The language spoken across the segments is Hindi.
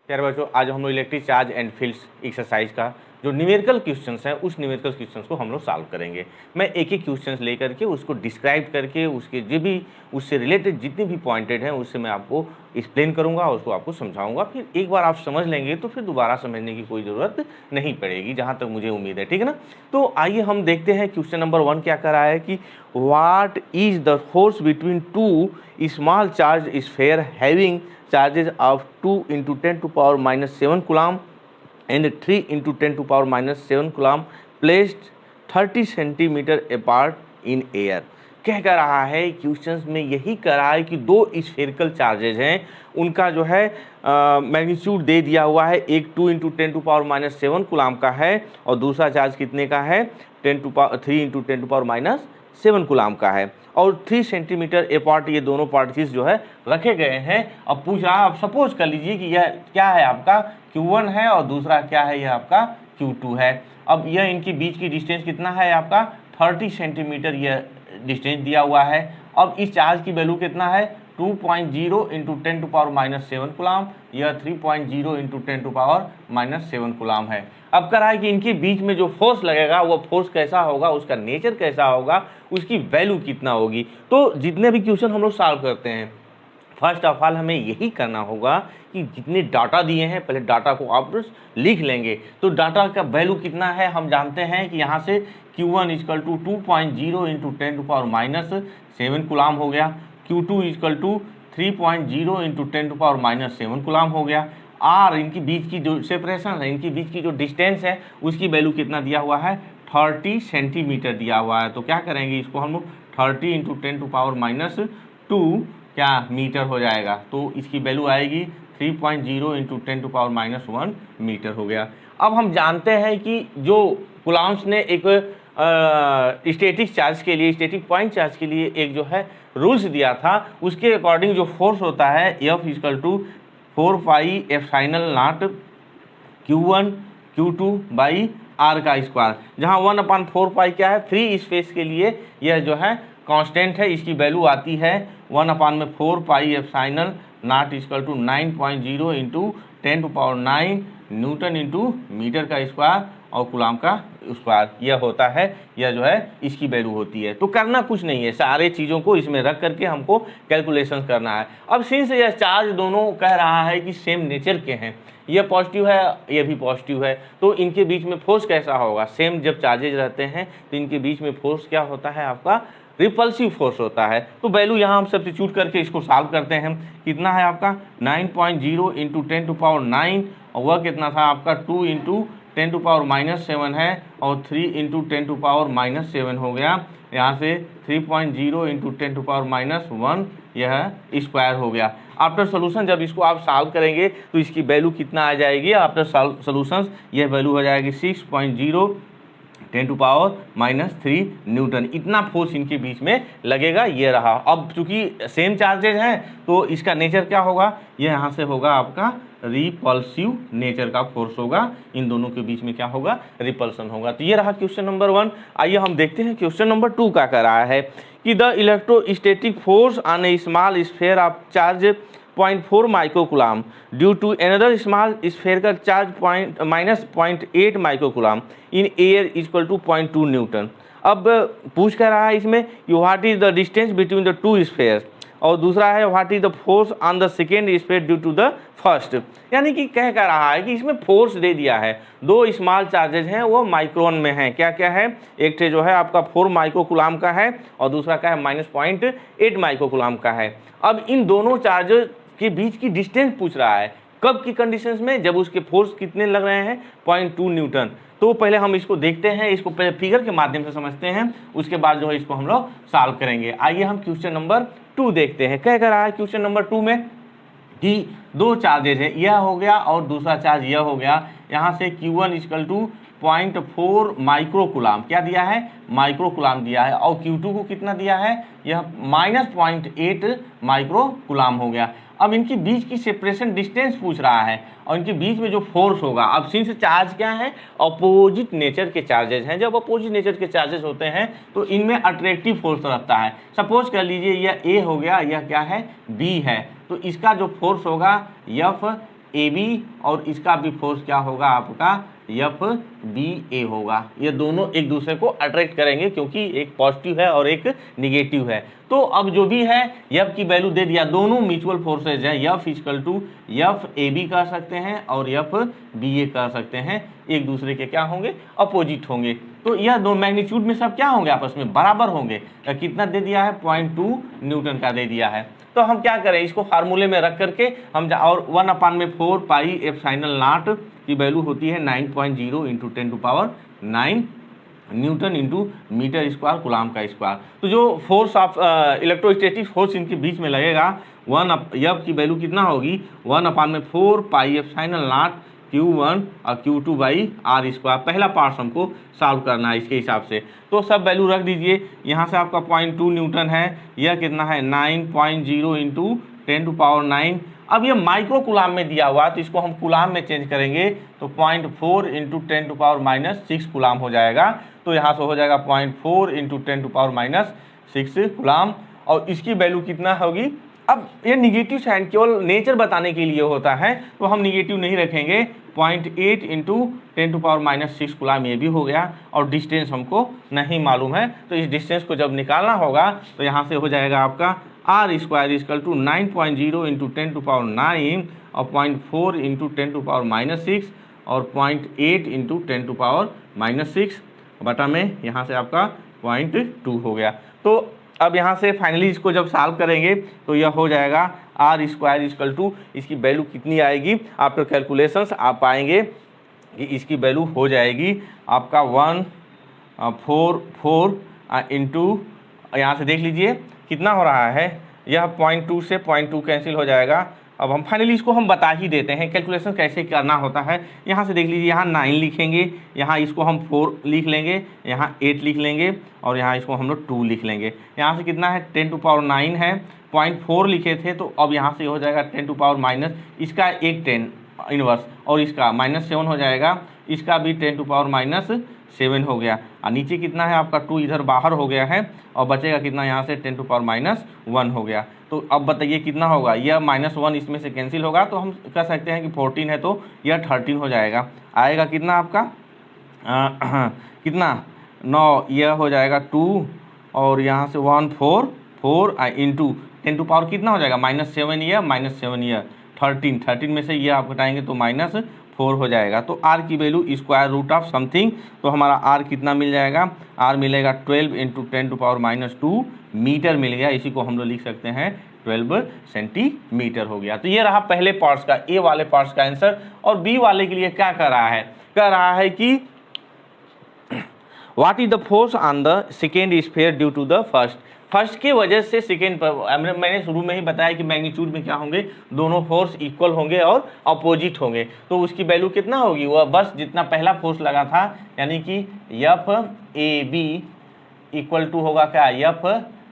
प्यारे बच्चों, आज हम लोग electric charge and fields exercise का जो न्यूमेरिकल क्वेश्चंस हैं उस न्यूमेरिकल क्वेश्चंस को हम लोग सॉल्व करेंगे। मैं एक एक क्वेश्चंस लेकर के उसको डिस्क्राइब करके उसके जो भी उससे रिलेटेड जितने भी पॉइंटेड हैं उससे मैं आपको एक्सप्लेन करूंगा, उसको आपको समझाऊंगा। फिर एक बार आप समझ लेंगे तो फिर दोबारा समझने की कोई ज़रूरत नहीं पड़ेगी, जहाँ तक मुझे उम्मीद है। ठीक है ना। तो आइए हम देखते हैं क्वेश्चन नंबर 1 क्या कर रहा है कि what is the force between two small charge sphere having charges of 2 into 10 to power minus 7 coulomb and 3 into 10 to power minus 7 coulomb placed 30 centimetre apart in air। कह कर रहा है क्वेश्चंस में यही कर रहा है कि दो स्फेरिकल चार्जेज हैं, उनका जो है मैग्नीट्यूड दे दिया हुआ है। एक 2 into 10 to power minus 7 coulomb का है और दूसरा चार्ज कितने का है 3 into 10 to power minus 7 coulomb का है और 3 सेंटीमीटर अपार्ट ये दोनों पार्टिकल्स जो है रखे गए हैं। अब पूछ रहा है, आप सपोज कर लीजिए कि यह क्या है आपका Q1 है और दूसरा क्या है यह आपका Q2 है। अब यह इनके बीच की डिस्टेंस कितना है आपका 30 सेंटीमीटर यह डिस्टेंस दिया हुआ है। अब इस चार्ज की वैल्यू कितना है 2.0 into 10 to power minus 7 coulomb, यह 3.0 into 10 to power minus 7 coulomb है। अब कह रहा है कि इनके बीच में जो फोर्स लगेगा वो फोर्स कैसा होगा, उसका नेचर कैसा होगा, उसकी वैल्यू कितना होगी। तो जितने भी क्वेश्चन हम लोग सॉल्व करते हैं फर्स्ट ऑफ ऑल हमें यही करना होगा कि जितने डाटा दिए हैं पहले डाटा को आप लिख लेंगे। तो डाटा का वैल्यू कितना है हम जानते हैं कि यहाँ से Q1 equal to 2.0 into 10 to power minus 7 coulomb हो गया, Q2 equal to 3.0 into 10 to power minus 7 coulomb हो गया। आर इनकी बीच की जो सेपरेशन है, इनकी बीच की जो डिस्टेंस है उसकी वैल्यू कितना दिया हुआ है 30 सेंटीमीटर दिया हुआ है। तो क्या करेंगे इसको हम लोग 30 इंटू 10 टू पावर माइनस 2 क्या मीटर हो जाएगा। तो इसकी वैल्यू आएगी 3.0 into 10 to power minus 1 metre हो गया। अब हम जानते हैं कि जो कुलाम्स ने एक स्टैटिक चार्ज के लिए, स्टैटिक पॉइंट चार्ज के लिए एक जो है रूल्स दिया था, उसके अकॉर्डिंग जो फोर्स होता है F equal to 4 pi epsilon naught Q1 Q2 by R का स्क्वायर, जहाँ 1/4 पाई क्या है फ्री स्पेस के लिए यह जो है कांस्टेंट है, इसकी वैल्यू आती है 1/4 pi epsilon naught equal to 9.0 into 10 to power 9 newton into metre का स्क्वायर और कुलाम का स्क्वायर, यह होता है, यह जो है इसकी वैल्यू होती है। तो करना कुछ नहीं है, सारे चीज़ों को इसमें रख करके हमको कैलकुलेशन करना है। अब सिंस यह चार्ज दोनों कह रहा है कि सेम नेचर के हैं, यह पॉजिटिव है यह भी पॉजिटिव है, तो इनके बीच में फोर्स कैसा होगा, सेम जब चार्जेज रहते हैं तो इनके बीच में फोर्स क्या होता है आपका रिपल्सिव फोर्स होता है। तो वैल्यू यहाँ हम सब्स्टिट्यूट करके इसको सॉल्व करते हैं। कितना है आपका 9.0 इंटू 10 टू पावर 9 और वह कितना था आपका 2 इंटू 10 टू पावर माइनस 7 है और 3 इंटू 10 टू पावर माइनस 7 हो गया। यहाँ से 3.0 इंटू 10 टू पावर माइनस 1 यह स्क्वायर हो गया। आफ्टर सोल्यूशन जब इसको आप सॉल्व करेंगे तो इसकी वैल्यू कितना आ जाएगी आफ्टर सोल्यूशन, यह वैल्यू हो जाएगी 6.0 10 टू पावर माइनस 3 न्यूटन। इतना फोर्स इनके बीच में लगेगा, ये रहा। अब चूंकि सेम चार्जेज हैं तो इसका नेचर क्या होगा, ये यहाँ से होगा आपका रिपल्सिव नेचर का फोर्स होगा, इन दोनों के बीच में क्या होगा रिपल्सन होगा। तो ये रहा क्वेश्चन नंबर 1। आइए हम देखते हैं क्वेश्चन नंबर 2 का कर रहा है कि the electrostatic force on a small sphere of charge 0.4 microcoulomb due to another small spherical charge -0.8 microcoulomb in air equal to 0.2 newton. अब पूछ कर रहा है इसमें कि what is the distance between the two spheres और दूसरा है what is the force on the second sphere due to the first. यानी कि कह कर रहा है कि इसमें फोर्स दे दिया है, दो स्मॉल चार्जेज हैं वो माइक्रोन में हैं। क्या क्या है, एक जो है आपका 4 माइक्रोकुलाम का है और दूसरा का है -0.8 माइक्रोकुलाम का है। अब इन दोनों चार्जेज के बीच की डिस्टेंस पूछ रहा है, कब की कंडीशंस में, जब उसके फोर्स कितने लग रहे हैं 0.2 न्यूटन। तो पहले हम इसको देखते हैं, इसको पहले फिगर के माध्यम से समझते हैं, उसके बाद जो है इसको हम लोग सॉल्व करेंगे। आइए हम क्वेश्चन नंबर 2 देखते हैं। क्या कह रहा है क्वेश्चन नंबर 2 में कि दो चार्जेज है, यह हो गया और दूसरा चार्ज यह हो गया। यहाँ से Q1 इक्वल टू 0.4 माइक्रोकुलाम क्या दिया है माइक्रोकुलाम दिया है और Q2 को कितना दिया है यह -0.8 माइक्रोकुलाम हो गया। अब इनके बीच की सेपरेशन डिस्टेंस पूछ रहा है और इनके बीच में जो फोर्स होगा, अब सिंस चार्ज क्या है अपोजिट नेचर के चार्जेस हैं, जब अपोजिट नेचर के चार्जेस होते हैं तो इनमें अट्रैक्टिव फोर्स रहता है। सपोज कर लीजिए यह A हो गया, यह क्या है B है, तो इसका जो फोर्स होगा F ए बी और इसका भी फोर्स क्या होगा आपका एफ बी ए होगा। ये दोनों एक दूसरे को अट्रैक्ट करेंगे क्योंकि एक पॉजिटिव है और एक निगेटिव है। तो अब जो भी है एफ की वैल्यू दे दिया, दोनों म्यूचुअल फोर्सेज हैं, F equal to F A B कह सकते हैं और एफ बी ए कह सकते हैं, एक दूसरे के क्या होंगे अपोजिट होंगे। तो यह दो मैग्नीट्यूड में सब क्या होंगे आपस में बराबर होंगे। कितना दे दिया है 0.2 न्यूटन का दे दिया है। तो हम क्या करें इसको फार्मूले में रख करके हम और 1/4 पाई एप्सिलॉन नॉट की वैल्यू होती है 9.0 into 10⁹ newton into metre square coulomb का स्क्वायर। तो जो फोर्स ऑफ इलेक्ट्रोस्टैटिक फोर्स इनके बीच में लगेगा एफ की वैल्यू कितना होगी 1/4 पाई एप्सिलॉन नॉट Q1 और Q2 बाई आर स्क्वायर। पहला पार्ट हमको सॉल्व करना है इसके हिसाब से। तो सब वैल्यू रख दीजिए। यहाँ से आपका 0.2 न्यूटन है, यह कितना है 9.0 इंटू 10⁹। अब ये माइक्रो कूलाम में दिया हुआ तो इसको हम कूलाम में चेंज करेंगे तो 0.4 इंटू 10⁻⁻6 कूलाम हो जाएगा। तो यहाँ से हो जाएगा 0.4 इंटू 10⁻⁻6 कूलाम। और इसकी वैल्यू कितना होगी, अब ये निगेटिव साइन केवल नेचर बताने के लिए होता है तो हम निगेटिव नहीं रखेंगे। 0.8 इंटू 10⁻⁻6 कूलाम ये भी हो गया। और डिस्टेंस हमको नहीं मालूम है तो इस डिस्टेंस को जब निकालना होगा तो यहाँ से हो जाएगा आपका R square equal to 9.0 into 10⁹ और 0.4 इंटू 10⁻⁻6 और 0.8 इंटू 10⁻⁻6 बटा में यहाँ से आपका 0.2 हो गया। तो अब यहाँ से फाइनली इसको जब सॉल्व करेंगे तो यह हो जाएगा आर स्क्वायर इक्वल टू इसकी वैल्यू कितनी आएगी आफ्टर कैलकुलेशंस आप पाएंगे कि इसकी वैल्यू हो जाएगी आपका 144 इंटू, यहाँ से देख लीजिए कितना हो रहा है, यह 0.2 से 0.2 कैंसिल हो जाएगा। अब हम फाइनली इसको हम बता ही देते हैं कैलकुलेशन कैसे करना होता है। यहाँ से देख लीजिए, यहाँ 9 लिखेंगे, यहाँ इसको हम 4 लिख लेंगे, यहाँ 8 लिख लेंगे और यहाँ इसको हम लोग 2 लिख लेंगे। यहाँ से कितना है 10⁹ है, 0.4 लिखे थे तो अब यहाँ से हो जाएगा 10⁻⁻, इसका एक 10 इनवर्स और इसका -7 हो जाएगा, इसका भी 10⁻7 हो गया। और नीचे कितना है आपका 2 इधर बाहर हो गया है और बचेगा कितना यहाँ से 10⁻1 हो गया। तो अब बताइए कितना होगा, यह -1 इसमें से कैंसिल होगा तो हम कह सकते हैं कि 14 है तो यह 13 हो जाएगा। आएगा कितना आपका कितना 9, यह हो जाएगा 2 और यहाँ से 144 इंटू 10 टू पावर कितना हो जाएगा -7 यह 13 में से ये आप घटाएंगे तो -4 हो जाएगा। तो r की value square root of something, तो हमारा r कितना मिल जाएगा, r मिलेगा 12 इंटू 10⁻2 मीटर मिल गया। इसी को हम लोग लिख सकते हैं 12 सेंटीमीटर हो गया। तो ये रहा पहले पार्ट्स का, ए वाले पार्ट्स का आंसर। और बी वाले के लिए क्या कर रहा है, कह रहा है कि what is the force on the second sphere due to the first के वजह से सेकेंड पर। मैंने शुरू में ही बताया कि मैग्नीट्यूड में क्या होंगे, दोनों फोर्स इक्वल होंगे और अपोजिट होंगे। तो उसकी वैल्यू कितना होगी, वह बस जितना पहला फोर्स लगा था यानी कि F A B equal to होगा क्या एफ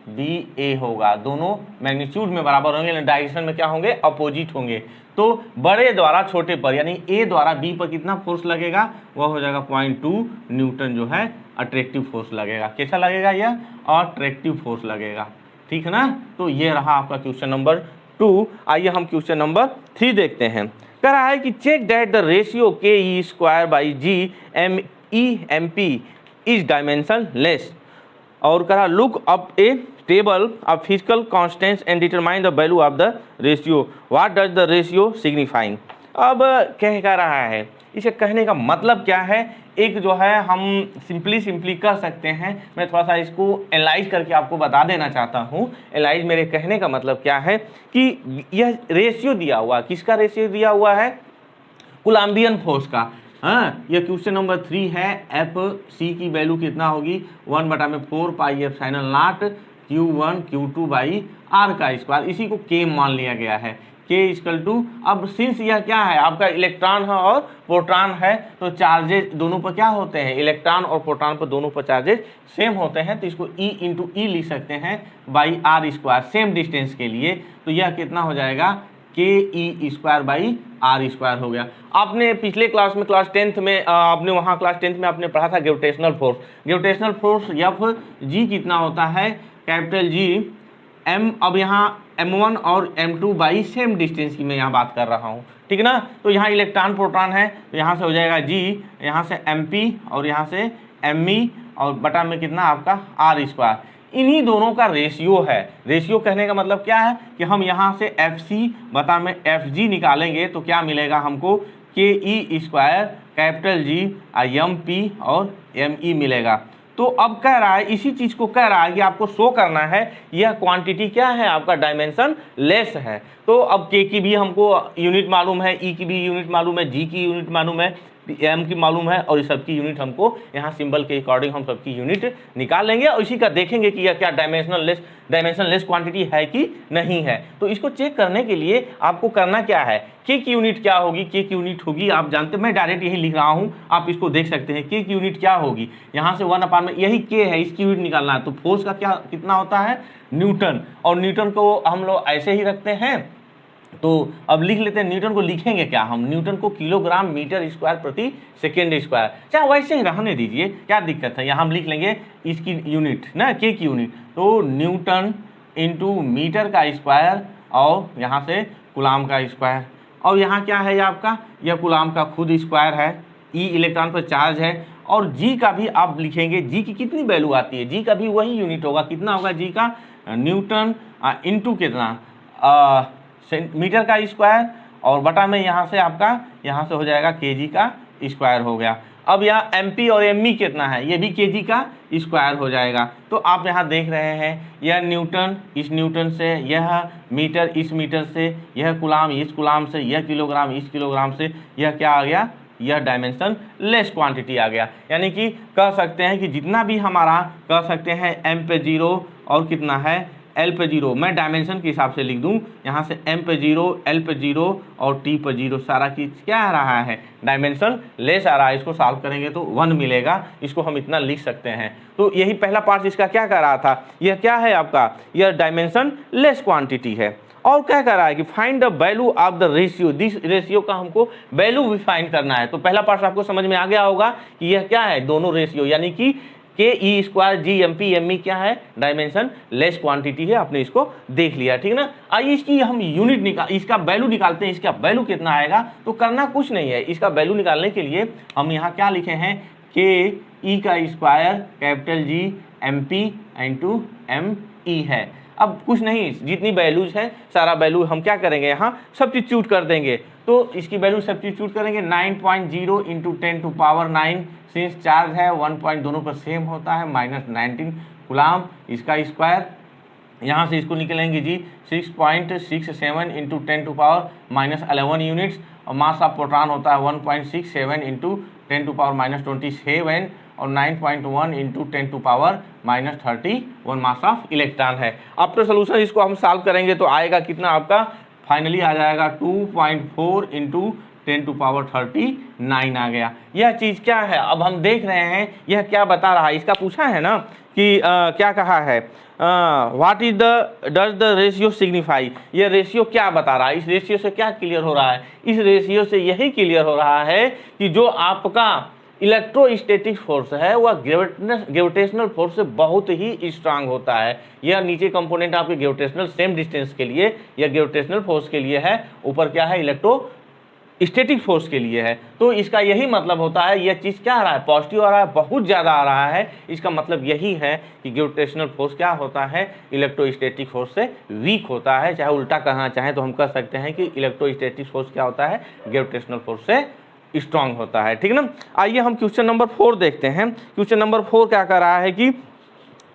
बी ए होगा। दोनों मैग्नीट्यूड में बराबर होंगे, डायरेक्शन में क्या होंगे अपोजिट होंगे। तो बड़े द्वारा छोटे पर यानी ए द्वारा बी पर कितना फोर्स लगेगा, वह हो जाएगा 0.2 न्यूटन जो है अट्रैक्टिव फोर्स लगेगा। कैसा लगेगा, यह अट्रैक्टिव फोर्स लगेगा। ठीक है ना। तो ये रहा आपका क्वेश्चन नंबर 2। आइए हम क्वेश्चन नंबर 3 देखते हैं। कह रहा है कि चेक दैट द रेशियो के ई square by G M E M P is dimensionless. और कह रहा look up a table of physical constants and determine the value of the ratio, what does the ratio signifying. अब कह रहा है, इसे कहने का मतलब क्या है, एक जो है हम सिंपली कर सकते हैं। मैं थोड़ा सा इसको एनालाइज करके आपको बता देना चाहता हूँ। एनालाइज मेरे कहने का मतलब क्या है कि यह रेशियो दिया हुआ, किसका रेशियो दिया हुआ है, कोलंबियन फोर्स का। हाँ, यह क्वेश्चन नंबर 3 है। एफ सी की वैल्यू कितना होगी 1/4 pi epsilon naught Q1 Q2 by R का स्क्वायर, इसी को के मान लिया गया है। के इक्वल टू, अब सिंस यह क्या है आपका इलेक्ट्रॉन है और प्रोटॉन है तो चार्जेज दोनों पर क्या होते हैं, इलेक्ट्रॉन और प्रोटॉन पर दोनों पर चार्जेज सेम होते हैं। तो इसको E इंटू ई लिख सकते हैं by R square, same distance के लिए। तो यह कितना हो जाएगा K E square by R square हो गया। आपने पिछले क्लास में क्लास 10th में आपने वहाँ क्लास 10th में आपने पढ़ा था ग्रेविटेशनल फोर्स एफ जी कितना होता है कैपिटल जी एम। अब यहाँ m1 और m2 बाई सेम डिस्टेंस की मैं यहाँ बात कर रहा हूँ, ठीक है ना। तो यहाँ इलेक्ट्रॉन प्रोटॉन है, तो यहाँ से हो जाएगा G, यहाँ से mp और यहाँ से me और बटा में कितना आपका r²। इन्हीं दोनों का रेशियो है। रेशियो कहने का मतलब क्या है कि हम यहाँ से FC बटा में FG निकालेंगे तो क्या मिलेगा हमको, KE² कैपिटल G MP और ME मिलेगा। तो अब कह रहा है, इसी चीज को कह रहा है कि आपको शो करना है यह क्वांटिटी क्या है, आपका डायमेंशन लेस है। तो अब K की भी हमको यूनिट मालूम है, E की भी यूनिट मालूम है, G की यूनिट मालूम है, M की मालूम है, और इस सबकी यूनिट हमको यहाँ सिंबल के अकॉर्डिंग हम सबकी यूनिट निकाल लेंगे और इसी का देखेंगे कि यह क्या डायमेंशन लेस क्वांटिटी है कि नहीं है। तो इसको चेक करने के लिए आपको करना क्या है, K की यूनिट क्या होगी, K की यूनिट होगी, आप जानते हैं, मैं डायरेक्ट यही लिख रहा हूँ, आप इसको देख सकते हैं। K की यूनिट क्या होगी, यहाँ से 1/, में यही K है, इसकी यूनिट निकालना है। तो फोर्स का क्या कितना होता है, न्यूटन, और न्यूटन को हम लोग ऐसे ही रखते हैं। तो अब लिख लेते हैं, न्यूटन को लिखेंगे क्या हम, न्यूटन को किलोग्राम मीटर स्क्वायर प्रति सेकेंड स्क्वायर, चाहे वैसे ही रहने दीजिए, क्या दिक्कत है। यहाँ हम लिख लेंगे इसकी यूनिट ना, K की यूनिट, तो न्यूटन इंटू मीटर का स्क्वायर और यहाँ से कूलाम का स्क्वायर। और यहाँ क्या है, ये आपका यह कूलाम का खुद स्क्वायर है, E इलेक्ट्रॉन पर चार्ज है, और G का भी आप लिखेंगे, G की कितनी वैल्यू आती है, G का भी वही यूनिट होगा, कितना होगा G का, न्यूटन इंटू कितना मीटर का स्क्वायर, और बटा में यहाँ से आपका यहाँ से हो जाएगा kg का स्क्वायर हो गया। अब यहाँ mp और me कितना है, ये भी kg का स्क्वायर हो जाएगा। तो आप यहाँ देख रहे हैं, यह न्यूटन इस न्यूटन से, यह मीटर इस मीटर से, यह कूलाम इस कूलाम से, यह किलोग्राम इस किलोग्राम से, यह क्या आ गया, यह डायमेंशन लेस क्वांटिटी आ गया। यानी कि कह सकते हैं कि जितना भी हमारा कह सकते हैं m पे 0 और कितना है L पे 0, मैं डायमेंशन के हिसाब से लिख दूं, यहाँ से M पे 0, L पे 0 और T पे 0, सारा चीज क्या आ रहा है, डायमेंशन लेस आ रहा है। इसको सॉल्व करेंगे तो 1 मिलेगा, इसको हम इतना लिख सकते हैं। तो यही पहला पार्ट इसका क्या कर रहा था, यह क्या है आपका, यह डायमेंशन लेस क्वांटिटी है। और क्या कर रहा है कि find the value of the ratio, this ratio का हमको वैल्यू भी फाइंड करना है। तो पहला पार्ट आपको समझ में आ गया होगा कि यह क्या है, दोनों रेशियो, यानी कि KE² G MP ME क्या है, डायमेंशन लेस क्वांटिटी है। आपने इसको देख लिया, ठीक ना। आइए इसकी हम यूनिट इसका वैल्यू निकालते हैं। इसका वैल्यू कितना आएगा, तो करना कुछ नहीं है, इसका वैल्यू निकालने के लिए हम यहाँ क्या लिखे हैं, KE का square capital G MP into ME है। अब कुछ नहीं, जितनी वैल्यूज है सारा वैल्यू हम क्या करेंगे, यहाँ सब्स्टिट्यूट कर देंगे। तो इसकी वैल्यू सब्स्टिट्यूट करेंगे, 9.0 इंटू 10⁹, सिंस चार्ज है 1 दोनों पर सेम होता है, -19 कूलाम, इसका स्क्वायर, यहाँ से इसको निकलेंगे जी 6.67 इंटू 10⁻11 यूनिट्स, और मास ऑफ प्रोटॉन होता है 1.67 इंटू 10⁻27 और 9.1 इंटू 10⁻31 मास ऑफ इलेक्ट्रॉन है। आफ्टर सोल्यूशन इसको हम सॉल्व करेंगे तो आएगा कितना आपका, फाइनली आ जाएगा 2.4 इंटू 10⁻39 आ गया। यह चीज़ क्या है, अब हम देख रहे हैं यह क्या बता रहा है। इसका पूछा है ना कि क्या कहा है, what is does the ratio signify, यह रेशियो क्या बता रहा है। इस रेशियो से क्या क्लियर हो रहा है, इस रेशियो से यही क्लियर हो रहा है कि जो आपका इलेक्ट्रोस्टैटिक फोर्स है वह ग्रेविटेशनल फोर्स से बहुत ही स्ट्रांग होता है। यह नीचे कंपोनेंट आपके ग्रेविटेशनल सेम डिस्टेंस के लिए, यह ग्रेविटेशनल फोर्स के लिए है, ऊपर क्या है, इलेक्ट्रोस्टैटिक फोर्स के लिए है। तो इसका यही मतलब होता है, यह चीज़ क्या आ रहा है, पॉजिटिव आ रहा है, बहुत ज़्यादा आ रहा है। इसका मतलब यही है कि ग्रेविटेशनल फोर्स क्या होता है, इलेक्ट्रोस्टैटिक फोर्स से वीक होता है। चाहे उल्टा कहना चाहें तो हम कह सकते हैं कि इलेक्ट्रोस्टैटिक फोर्स क्या होता है, ग्रेविटेशनल फोर्स से स्ट्रांग होता है, ठीक है ना। आइए हम क्वेश्चन नंबर 4 देखते हैं। क्वेश्चन नंबर 4 क्या कर रहा है कि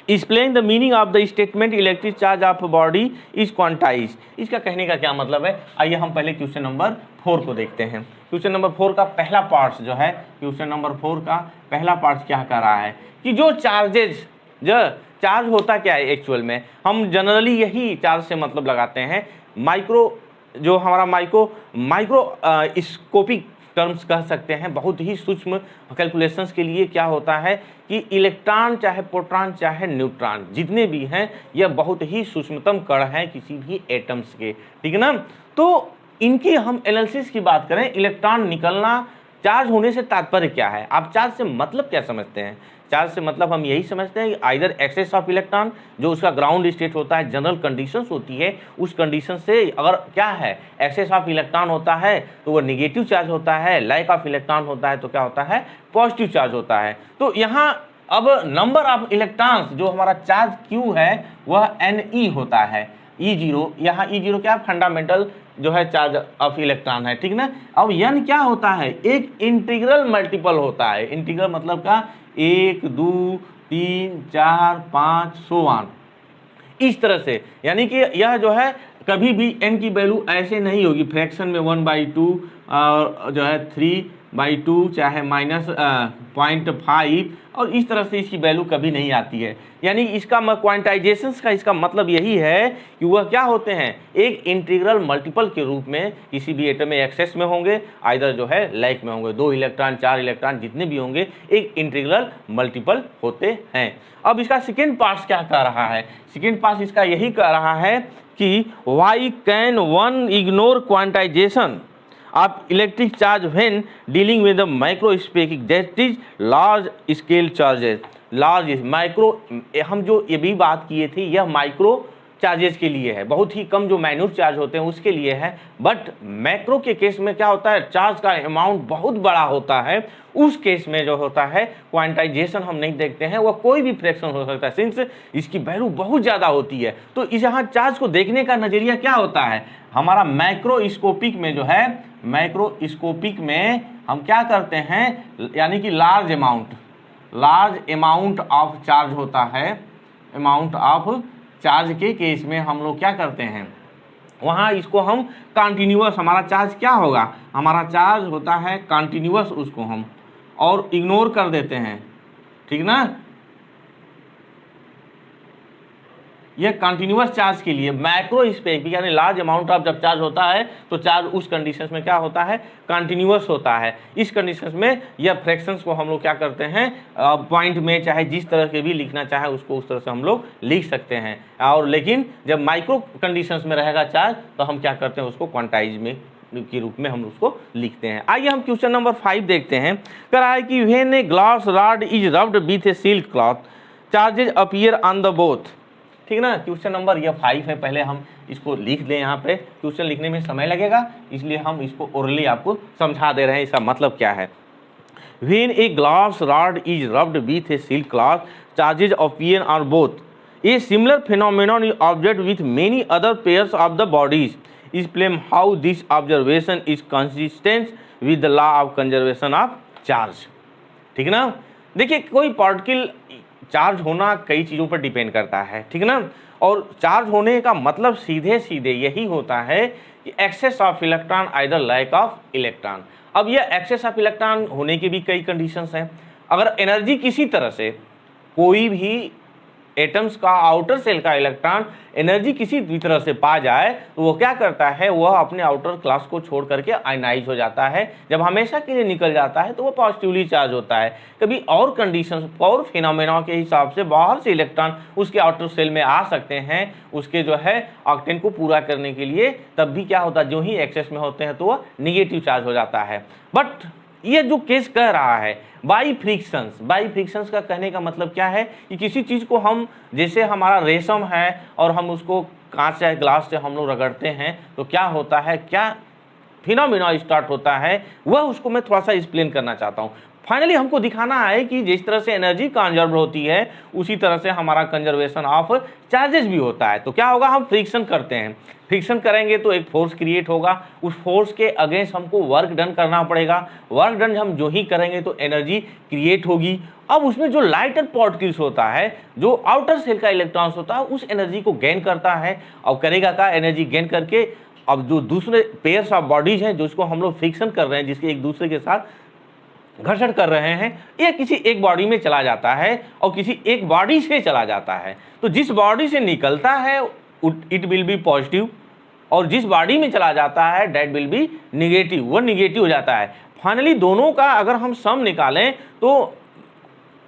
explain the meaning of the statement electric charge of body is quantize. इसका कहने का क्या मतलब है, आइए हम पहले क्वेश्चन नंबर 4 को देखते हैं। क्वेश्चन नंबर 4 का पहला पार्ट जो है, क्वेश्चन नंबर 4 का पहला पार्ट क्या कर रहा है कि जो चार्ज होता क्या है एक्चुअल में, हम जनरली यही चार्ज से मतलब लगाते हैं। जो हमारा माइक्रोस्कोपिक टर्म्स कह सकते हैं, बहुत ही सूक्ष्म कैलकुलेशंस के लिए क्या होता है कि इलेक्ट्रॉन चाहे प्रोटॉन चाहे न्यूट्रॉन जितने भी हैं, यह बहुत ही सूक्ष्मतम कण हैं किसी भी एटम्स के, ठीक है ना। तो इनकी हम एनालिसिस की बात करें, इलेक्ट्रॉन निकलना चार्ज होने से तात्पर्य क्या है, आप चार्ज से मतलब क्या समझते हैं? चार्ज से मतलब हम यही समझते हैं कि आइदर एक्सेस ऑफ इलेक्ट्रॉन, जो उसका ग्राउंड स्टेट होता है, जनरल कंडीशंस होती है, उस कंडीशन से अगर क्या है एक्सेस ऑफ इलेक्ट्रॉन होता है तो वो निगेटिव चार्ज होता है, लैक ऑफ इलेक्ट्रॉन होता है तो क्या होता है, पॉजिटिव चार्ज होता है। तो यहाँ अब नंबर ऑफ इलेक्ट्रॉन्स जो हमारा चार्ज Q है वह Ne होता है, E0, यहाँ E0 क्या फंडामेंटल जो है चार्ज ऑफ इलेक्ट्रॉन है, ठीक ना। अब n क्या होता है, एक इंटीग्रल मल्टीपल होता है, इंटीग्रल मतलब का 1 2 3 4 5 सो ऑन, इस तरह से, यानी कि यह जो है कभी भी n की वैल्यू ऐसे नहीं होगी फ्रैक्शन में 1/2 और जो है 3/2 चाहे -0.5 और इस तरह से इसकी वैल्यू कभी नहीं आती है। यानी इसका क्वांटाइजेशन का इसका मतलब यही है कि वह क्या होते हैं, एक इंटीग्रल मल्टीपल के रूप में किसी भी एटम में एक्सेस में होंगे, आइदर जो है लैक में होंगे, 2 इलेक्ट्रॉन 4 इलेक्ट्रॉन जितने भी होंगे एक इंटीग्रल मल्टीपल होते हैं। अब इसका सेकेंड पार्ट क्या कह रहा है, सेकेंड पार्ट इसका यही कह रहा है कि why can one ignore quantization of electric charge when dealing with the microscopic, that is large scale charges, large micro, हम जो ये भी बात किए थे यह माइक्रो चार्जेस के लिए है, बहुत ही कम जो माइन्यूट चार्ज होते हैं उसके लिए है। बट मैक्रो के केस में क्या होता है, चार्ज का अमाउंट बहुत बड़ा होता है, उस केस में जो होता है क्वांटाइजेशन हम नहीं देखते हैं, वह कोई भी फ्रैक्शन हो सकता है, सिंस इसकी वैल्यू बहुत ज़्यादा होती है। तो इस यहाँ चार्ज को देखने का नज़रिया क्या होता है, हमारा माइक्रोस्कोपिक में जो है, माइक्रोस्कोपिक में हम क्या करते हैं, यानी कि लार्ज अमाउंट ऑफ चार्ज होता है, अमाउंट ऑफ चार्ज के केस में हम लोग क्या करते हैं, वहाँ इसको हम कंटिन्यूअस, हमारा चार्ज क्या होगा, हमारा चार्ज होता है कंटिन्यूअस, उसको हम और इग्नोर कर देते हैं, ठीक ना। यह कंटिन्यूअस चार्ज के लिए माइक्रोस्कोपिक यानी लार्ज अमाउंट ऑफ जब चार्ज होता है तो चार्ज उस कंडीशंस में क्या होता है, कंटिन्यूअस होता है। इस कंडीशंस में यह फ्रैक्शंस को हम लोग क्या करते हैं, पॉइंट में चाहे जिस तरह के भी लिखना चाहे उसको उस तरह से हम लोग लिख सकते हैं। और लेकिन जब माइक्रो कंडीशंस में रहेगा चार्ज तो हम क्या करते हैं, उसको क्वांटाइज में के रूप में हम उसको लिखते हैं। आइए हम क्वेश्चन नंबर 5 देखते हैं। कह रहा है कि when a glass rod is rubbed with A silk cloth charges appear on the both, ठीक ना। क्वेश्चन नंबर यह 5 है, पहले हम इसको लिख दें, यहाँ पे क्वेश्चन लिखने में समय लगेगा इसलिए हम इसको ओरली आपको समझा दे रहे हैं, इसका मतलब क्या है। When a glass rod is rubbed with A silk cloth charges appear on both. A similar phenomenon is observed with many other pairs of the bodies. Explain how this observation is consistent with the law of conservation of charge, ठीक ना। देखिए कोई पार्टिकल चार्ज होना कई चीज़ों पर डिपेंड करता है, ठीक ना। और चार्ज होने का मतलब सीधे सीधे यही होता है कि excess of electron either lack of electron. अब यह एक्सेस ऑफ इलेक्ट्रॉन होने की भी कई कंडीशंस हैं। अगर एनर्जी किसी तरह से कोई भी एटम्स का आउटर सेल का इलेक्ट्रॉन एनर्जी किसी भी तरह से पा जाए तो वो क्या करता है, वह अपने आउटर क्लास को छोड़ करके आयनाइज हो जाता है। जब हमेशा के लिए निकल जाता है तो वो पॉजिटिवली चार्ज होता है। कभी और कंडीशंस और फिनोमेना के हिसाब से बाहर से इलेक्ट्रॉन उसके आउटर सेल में आ सकते हैं उसके जो है ऑक्टेन को पूरा करने के लिए, तब भी क्या होता है, जो ही एक्सेस में होते हैं तो वह निगेटिव चार्ज हो जाता है। बट ये जो केस कह रहा है बाई फ्रिक्शंस का कहने का मतलब क्या है कि किसी चीज़ को हम, जैसे हमारा रेशम है और हम उसको कांच या ग्लास से हम लोग रगड़ते हैं तो क्या होता है, क्या फिनोमेना स्टार्ट होता है, वह उसको मैं थोड़ा सा एक्सप्लेन करना चाहता हूँ। फाइनली हमको दिखाना है कि जिस तरह से एनर्जी कंजर्व होती है उसी तरह से हमारा कंजर्वेशन ऑफ चार्जेस भी होता है। तो क्या होगा, हम फ्रिक्शन करते हैं, फ्रिक्शन करेंगे तो एक फोर्स क्रिएट होगा, उस फोर्स के अगेंस्ट हमको वर्क डन करना पड़ेगा, वर्क डन हम जो ही करेंगे तो एनर्जी क्रिएट होगी। अब उसमें जो लाइटर पार्टिकल्स होता है, जो आउटर सेल का इलेक्ट्रॉन्स होता है, उस एनर्जी को गेन करता है और करेगा का एनर्जी गेन करके अब जो दूसरे पेयर्स ऑफ बॉडीज हैं जो इसको हम लोग फ्रिक्शन कर रहे हैं, जिसके एक दूसरे के साथ घर्षण कर रहे हैं, ये किसी एक बॉडी में चला जाता है और किसी एक बॉडी से चला जाता है। तो जिस बॉडी से निकलता है इट विल बी पॉजिटिव और जिस बॉडी में चला जाता है दैट विल बी निगेटिव, वो निगेटिव हो जाता है। फाइनली दोनों का अगर हम सम निकालें तो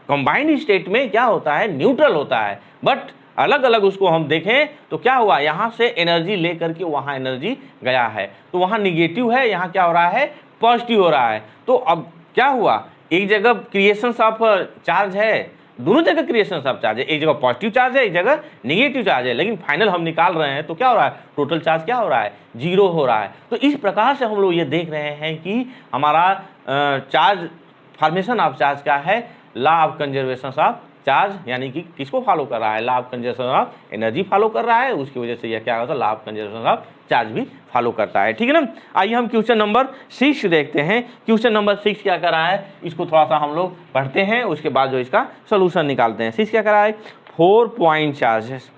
कंबाइंड स्टेट में क्या होता है, न्यूट्रल होता है। बट अलग अलग उसको हम देखें तो क्या हुआ, यहाँ से एनर्जी ले करके वहाँ एनर्जी गया है तो वहाँ निगेटिव है, यहाँ क्या हो रहा है, पॉजिटिव हो रहा है। तो अब क्या हुआ, एक जगह क्रिएशन ऑफ चार्ज है, दोनों जगह क्रिएशन ऑफ चार्ज है, एक जगह पॉजिटिव चार्ज है, एक जगह नेगेटिव चार्ज है, लेकिन फाइनल हम निकाल रहे हैं तो क्या हो रहा है, टोटल चार्ज क्या हो रहा है, 0 हो रहा है। तो इस प्रकार से हम लोग ये देख रहे हैं कि हमारा चार्ज फॉर्मेशन ऑफ चार्ज क्या है, law of conservation of charge, यानी कि किसको फॉलो कर रहा है, law of conservation of energy follow कर रहा है, उसकी वजह से यह क्या होता है, law of conservation of charge भी फॉलो करता है। ठीक है ना। आइए हम क्वेश्चन नंबर 6 देखते हैं। क्वेश्चन नंबर 6 क्या कर रहा है, इसको थोड़ा सा हम लोग पढ़ते हैं, उसके बाद जो इसका सोल्यूशन निकालते हैं। 6 क्या कर रहा है, 4 point charges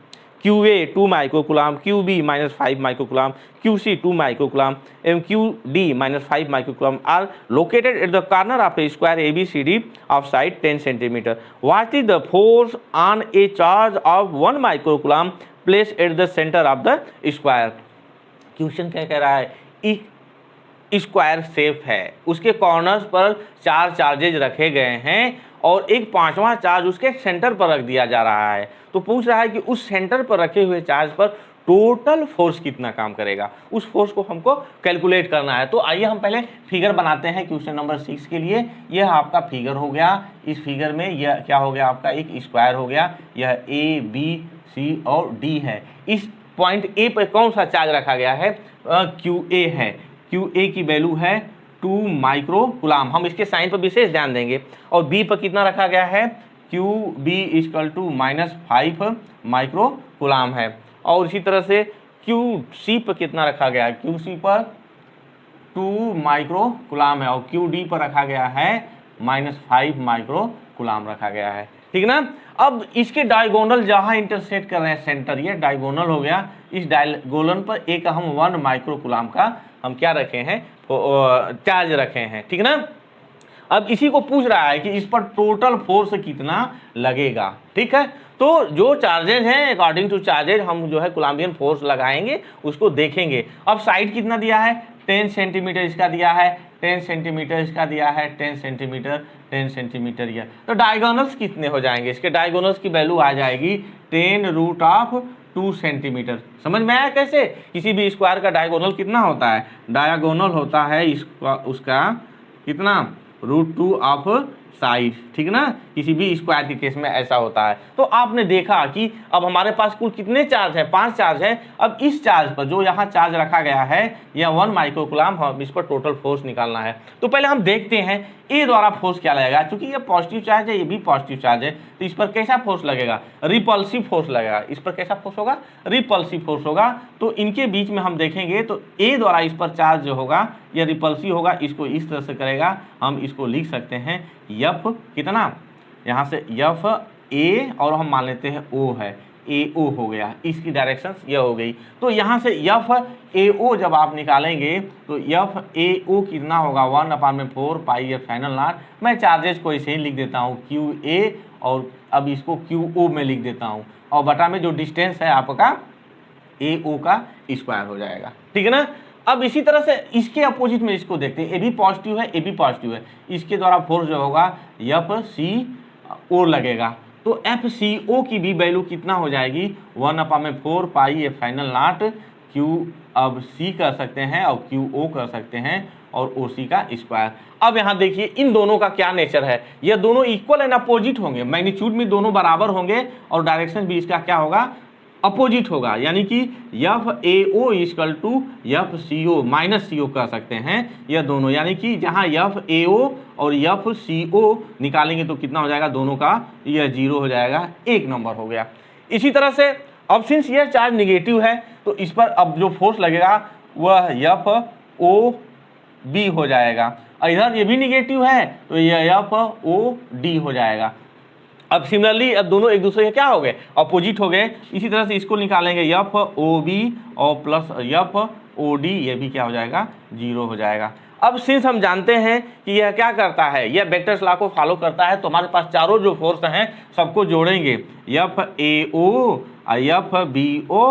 QA 2 microcoulomb, QB -5 microcoulomb, QC 2 microcoulomb एवं QD -5 microcoulomb are located at the corner of a square ABCD of side 10 centimetre. What is the force on a charge of 1 microcoulomb place at the centre of the square. Question क्या कह रहा है, एक स्क्वायर शेप है, उसके कॉर्नर्स पर 4 चार्जेज रखे गए हैं और एक 5वां चार्ज उसके सेंटर पर रख दिया जा रहा है। तो पूछ रहा है कि उस सेंटर पर रखे हुए चार्ज पर टोटल फोर्स कितना काम करेगा, उस फोर्स को हमको कैलकुलेट करना है। तो आइए हम पहले फिगर बनाते हैं क्वेश्चन नंबर 6 के लिए। यह आपका फिगर हो गया, इस फिगर में यह क्या हो गया, आपका एक स्क्वायर हो गया, यह A B C और D है। इस पॉइंट A पर कौन सा चार्ज रखा गया है, QA है, QA की वैल्यू है 2 माइक्रोकुलाम, हम इसके साइन पर विशेष ध्यान देंगे। और B पर कितना रखा गया है, QB = -5 माइक्रोकुलाम है। और इसी तरह से QC पर कितना रखा गया है, QC पर 2 माइक्रोकुलाम है और QD पर रखा गया है -5 माइक्रोकुलाम रखा गया है। ठीक ना। अब इसके डायगोनल जहां इंटरसेक्ट कर रहे हैं सेंटर, ये डायगोनल हो गया, इस डायगोनल पर एक हम 1 माइक्रोकुलाम का हम क्या रखे हैं, चार्ज रखे हैं। ठीक ना। अब इसी को पूछ रहा है कि इस पर टोटल फोर्स कितना लगेगा। ठीक है। तो जो चार्जेज हैं अकॉर्डिंग टू चार्जेज हम जो है कूलम्बियन फोर्स लगाएंगे, उसको देखेंगे। अब साइड कितना दिया है, 10 सेंटीमीटर इसका दिया है, 10 सेंटीमीटर इसका दिया है, 10 सेंटीमीटर 10 सेंटीमीटर यह। तो डायगोनल्स कितने हो जाएंगे, इसके डायगोनल्स की वैल्यू आ जाएगी 10√2 सेंटीमीटर। समझ में आया कैसे, किसी भी स्क्वायर का डायगोनल कितना होता है, डायगोनल होता है इसका उसका कितना, √2 ऑफ साइड। ठीक ना, किसी भी स्क्वायर के केस में ऐसा होता है। तो आपने देखा कि अब हमारे पास कुल कितने चार्ज है, 5 चार्ज है। अब इस चार्ज पर जो यहाँ चार्ज रखा गया है यह 1 माइक्रोकुलाम, हम इस पर टोटल फोर्स निकालना है। तो पहले हम देखते हैं ए द्वारा फोर्स क्या लगेगा, क्योंकि ये पॉजिटिव चार्ज है, ये भी पॉजिटिव चार्ज है, तो इस पर कैसा फोर्स लगेगा, रिपल्सिव फोर्स लगेगा। इस पर कैसा फोर्स होगा, रिपल्सिव फोर्स होगा। तो इनके बीच में हम देखेंगे तो ए द्वारा इस पर चार्ज जो होगा यह रिपल्सिव होगा, इसको इस तरह से करेगा, हम इसको लिख सकते हैं F कितना, यहाँ से F A और हम मान लेते हैं O है, AO हो गया, इसकी डायरेक्शन यह हो गई। तो यहाँ से FAO जब आप निकालेंगे तो FAO कितना होगा, 1/4 पाई ये फाइनल नॉट। मैं चार्जेस को इसे ही लिख देता हूँ QA और अब इसको QO में लिख देता हूँ, और बटा में जो डिस्टेंस है आपका AO का स्क्वायर हो जाएगा। ठीक है ना। अब इसी तरह से इसके अपोजिट में इसको देखते हैं, ए भी पॉजिटिव है, ए भी पॉजिटिव है, इसके द्वारा फोर्स जो होगा FCO लगेगा। तो FCO की भी वैल्यू कितना हो जाएगी, 1/4 पाई ये फाइनल नॉट Q, अब C कर सकते हैं और QO कर सकते हैं और OC का स्क्वायर। अब यहाँ देखिए इन दोनों का क्या नेचर है, ये दोनों इक्वल एंड अपोजिट होंगे, मैग्नीट्यूड में दोनों बराबर होंगे और डायरेक्शन भी इसका क्या होगा, अपोजिट होगा, यानी कि FAO = FCO -CO कर सकते हैं यह दोनों, यानी कि जहां FAO और FCO निकालेंगे तो कितना हो जाएगा, दोनों का यह 0 हो जाएगा, 1 नंबर हो गया। इसी तरह से अब सिंस यह चार्ज निगेटिव है तो इस पर अब जो फोर्स लगेगा वह FOB हो जाएगा, इधर ये भी निगेटिव है तो यह FOD हो जाएगा। अब सिमिलरली अब दोनों एक दूसरे के क्या हो गए, अपोजिट हो गए। इसी तरह से इसको निकालेंगे FOB और प्लस FOD, ये भी क्या हो जाएगा, 0 हो जाएगा। अब सिंस हम जानते हैं कि यह क्या करता है, यह वेक्टर्स लॉ को फॉलो करता है, तो हमारे पास चारों जो फोर्स हैं सबको जोड़ेंगे, FAO, FBO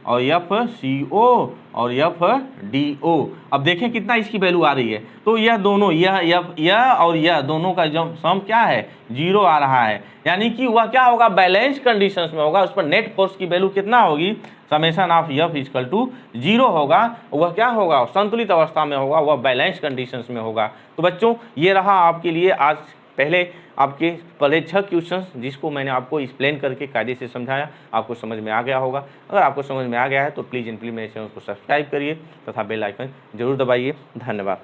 और FCO और एफ डी ओ। अब देखें कितना इसकी वैल्यू आ रही है, तो यह दोनों यह और यह दोनों का जो सम क्या है 0 आ रहा है, यानी कि वह क्या होगा बैलेंस कंडीशंस में होगा, उस पर नेट फोर्स की वैल्यू कितना होगी summation of F equal to 0 होगा, वह क्या होगा संतुलित अवस्था में होगा, वह बैलेंस कंडीशंस में होगा। तो बच्चों ये रहा आपके लिए आज पहले आपके 6 क्वेश्चंस जिसको मैंने आपको एक्सप्लेन करके कायदे से समझाया, आपको समझ में आ गया होगा। अगर आपको समझ में आ गया है तो प्लीज़ एंड प्लीज़ मेरे चैनल को सब्सक्राइब करिए तथा बेल आइकन जरूर दबाइए। धन्यवाद।